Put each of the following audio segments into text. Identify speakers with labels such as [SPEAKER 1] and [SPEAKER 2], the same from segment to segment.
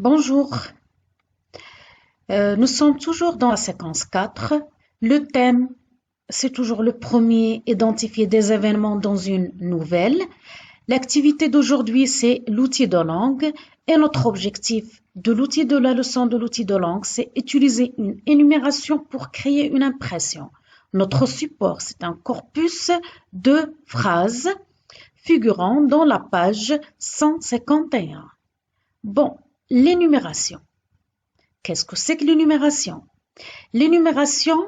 [SPEAKER 1] Bonjour, nous sommes toujours dans la séquence 4. Le thème, c'est toujours le premier, identifier des événements dans une nouvelle. L'activité d'aujourd'hui, c'est l'outil de langue et notre objectif de l'outil de la leçon de l'outil de langue, c'est utiliser une énumération pour créer une impression. Notre support, c'est un corpus de phrases figurant dans la page 151. Bon, l'énumération. Qu'est-ce que c'est que l'énumération? L'énumération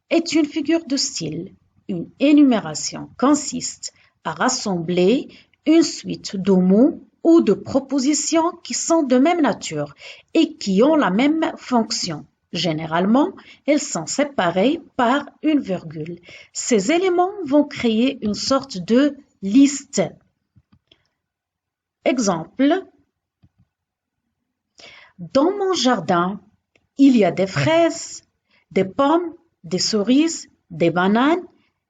[SPEAKER 1] est une figure de style. Une énumération consiste à rassembler une suite de mots ou de propositions qui sont de même nature et qui ont la même fonction. Généralement, elles sont séparées par une virgule. Ces éléments vont créer une sorte de liste. Exemple, dans mon jardin, il y a des fraises, des pommes, des cerises, des bananes,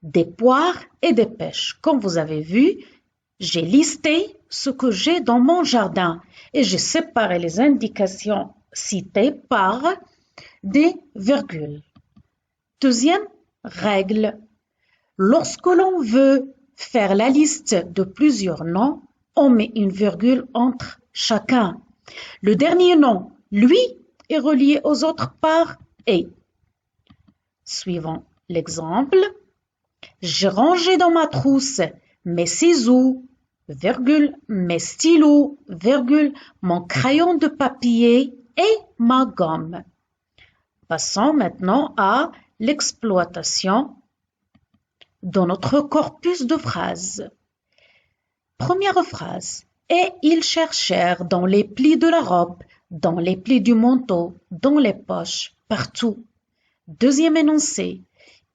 [SPEAKER 1] des poires et des pêches. Comme vous avez vu, j'ai listé ce que j'ai dans mon jardin et j'ai séparé les indications citées par des virgules. Deuxième règle, lorsque l'on veut faire la liste de plusieurs noms, on met une virgule entre chacun. Le dernier nom, lui, est relié aux autres par et. Suivant l'exemple, j'ai rangé dans ma trousse mes ciseaux, virgule, mes stylos, virgule, mon crayon de papier et ma gomme. Passons maintenant à l'exploitation de notre corpus de phrases. Première phrase. Et ils cherchèrent dans les plis de la robe, dans les plis du manteau, dans les poches, partout. Deuxième énoncé.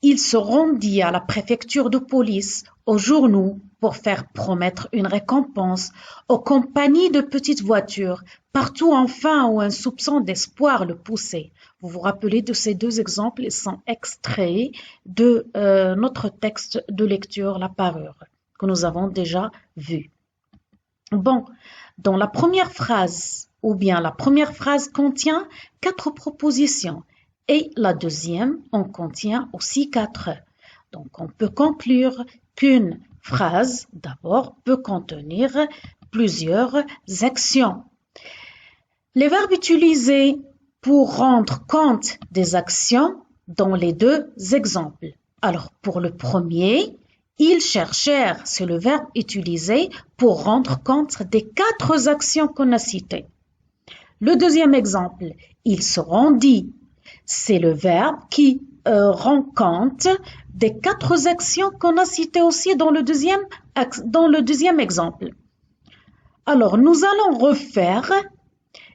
[SPEAKER 1] Il se rendit à la préfecture de police, aux journaux, pour faire promettre une récompense, aux compagnies de petites voitures, partout enfin où un soupçon d'espoir le poussait. Vous vous rappelez de ces deux exemples, ils sont extraits de notre texte de lecture, la parure, que nous avons déjà vu. Bon, dans la première phrase, ou bien la première phrase contient 4 propositions et la deuxième en contient aussi 4. Donc, on peut conclure qu'une phrase, d'abord, peut contenir plusieurs actions. Les verbes utilisés pour rendre compte des actions dans les deux exemples. Alors, pour le premier, ils cherchèrent, c'est le verbe utilisé pour rendre compte des 4 actions qu'on a citées. Le deuxième exemple, il se rendit, c'est le verbe qui rend compte des 4 actions qu'on a citées aussi dans le deuxième exemple. Alors, nous allons refaire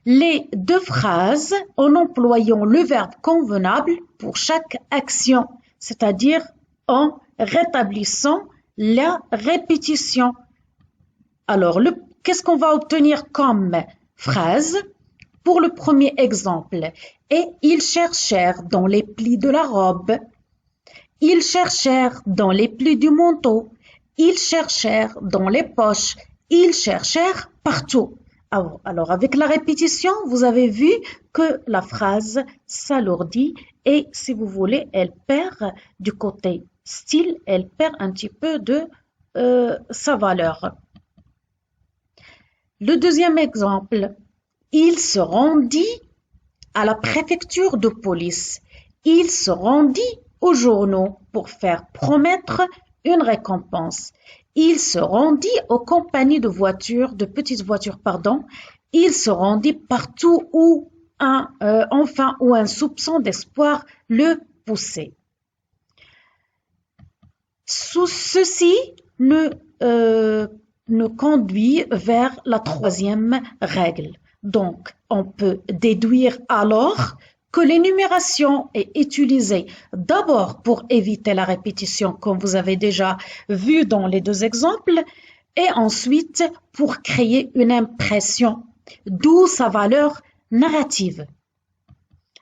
[SPEAKER 1] les 2 phrases en employant le verbe convenable pour chaque action, c'est-à-dire en rétablissant la répétition. Alors, qu'est-ce qu'on va obtenir comme phrase? Pour le premier exemple, et ils cherchèrent dans les plis de la robe, ils cherchèrent dans les plis du manteau, ils cherchèrent dans les poches, ils cherchèrent partout. Alors, avec la répétition, vous avez vu que la phrase s'alourdit et, si vous voulez, elle perd du côté style, elle perd un petit peu de sa valeur. Le deuxième exemple, il se rendit à la préfecture de police. Il se rendit aux journaux pour faire promettre une récompense. Il se rendit aux compagnies de voitures, de petites voitures, pardon. Il se rendit partout où où un soupçon d'espoir le poussait. Ceci nous conduit vers la troisième règle. Donc, on peut déduire alors que l'énumération est utilisée d'abord pour éviter la répétition, comme vous avez déjà vu dans les 2 exemples, et ensuite pour créer une impression, d'où sa valeur narrative.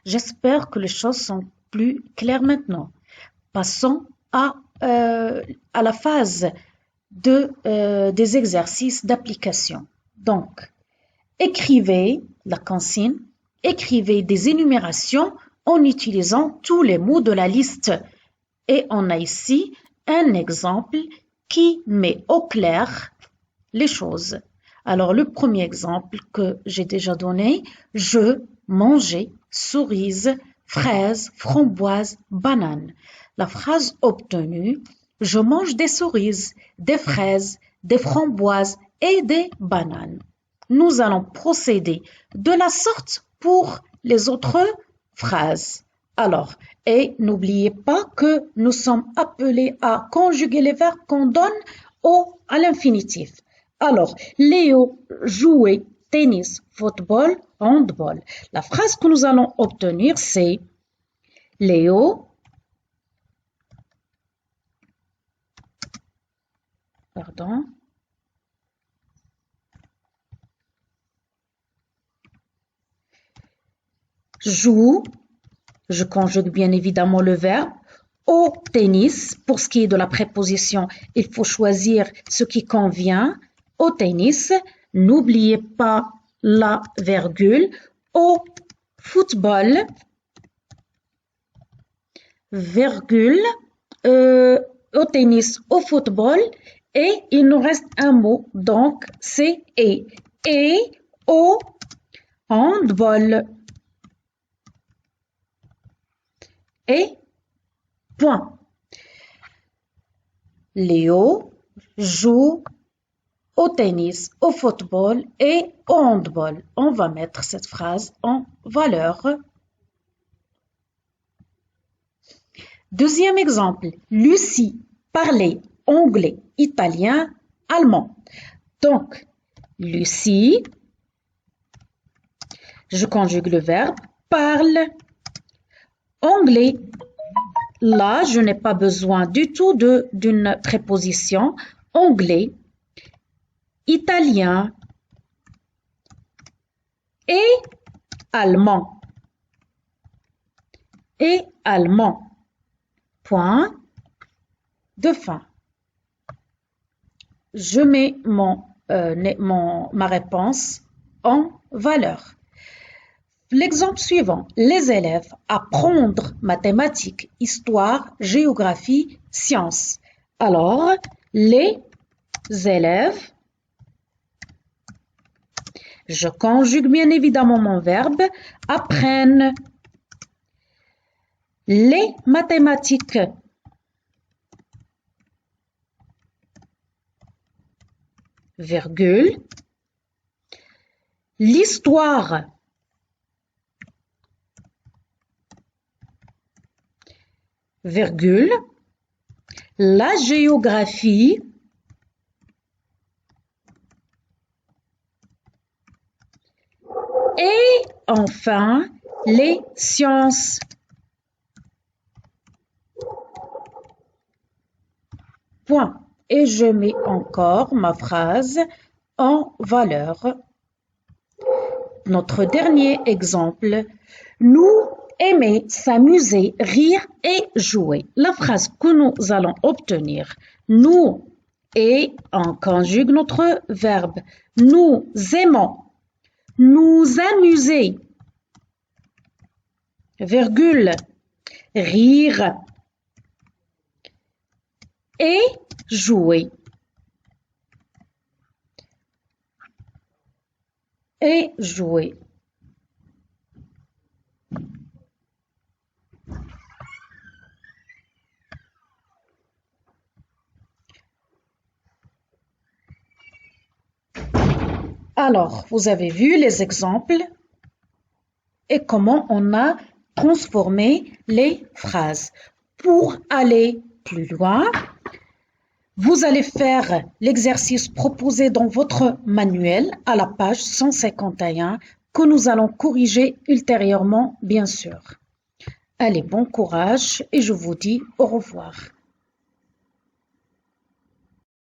[SPEAKER 1] J'espère que les choses sont plus claires maintenant. Passons à la phase des exercices d'application. Donc, écrivez la consigne, écrivez des énumérations en utilisant tous les mots de la liste. Et on a ici un exemple qui met au clair les choses. Alors, le premier exemple que j'ai déjà donné, je mangeais cerises, fraises, framboises, bananes. La phrase obtenue, je mange des cerises, des fraises, des framboises et des bananes. Nous allons procéder de la sorte pour les autres phrases. Alors, et n'oubliez pas que nous sommes appelés à conjuguer les verbes qu'on donne à l'infinitif. Alors, Léo jouait tennis, football, handball. La phrase que nous allons obtenir, c'est Léo joue, je conjugue bien évidemment le verbe, au tennis. Pour ce qui est de la préposition, il faut choisir ce qui convient. Au tennis, n'oubliez pas la virgule. Au football, virgule, au tennis, au football, et il nous reste un mot, donc c'est et au handball. Et point. Léo joue au tennis, au football et au handball. On va mettre cette phrase en valeur. Deuxième exemple, Lucie parlait anglais, italien, allemand. Donc, Lucie, je conjugue le verbe, parle anglais. Là, je n'ai pas besoin du tout d'une préposition. Anglais, italien et allemand. Et allemand. Point de fin. Je mets ma réponse en valeur. L'exemple suivant, les élèves apprendre mathématiques, histoire, géographie, sciences. Alors, les élèves, je conjugue bien évidemment mon verbe, apprennent les mathématiques. Virgule, l'histoire, virgule, la géographie, et enfin les sciences. Point. Et je mets encore ma phrase en valeur. Notre dernier exemple, nous aimer s'amuser, rire et jouer. La phrase que nous allons obtenir, nous, et on conjugue notre verbe. Nous aimons, nous amuser, virgule, rire et jouer. Et jouer. Alors, vous avez vu les exemples et comment on a transformé les phrases. Pour aller plus loin, vous allez faire l'exercice proposé dans votre manuel à la page 151 que nous allons corriger ultérieurement, bien sûr. Allez, bon courage et je vous dis au revoir.